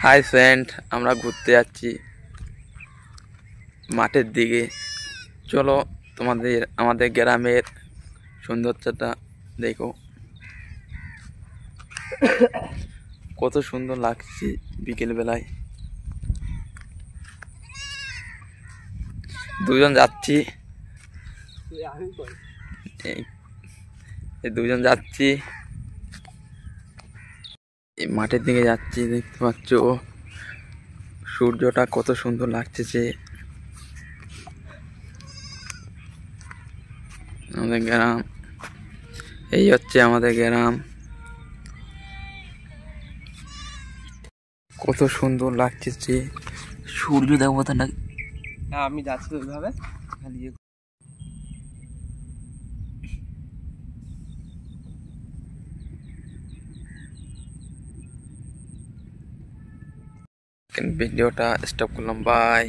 Hi friend, আমরা ঘুরতে যাচ্ছি মাঠের দিকে। চলো আমাদের গ্রামের সৌন্দর্যটা দেখো, কত সুন্দর লাগছে বিকেল বেলায়। দুজন যাচ্ছি, এই দুজন যাচ্ছি, এই মাঠের দিকে যাচ্ছি। দেখতে পাচ্ছ সূর্যটা কত সুন্দর লাগছে। আমাদের গ্রাম, এই হচ্ছে আমাদের গ্রাম। কত সুন্দর লাগছে সূর্য দেবতাটা। আমি যাচ্ছি ওইভাবে খালি ভিডিওটা স্টপ করলাম, বাই।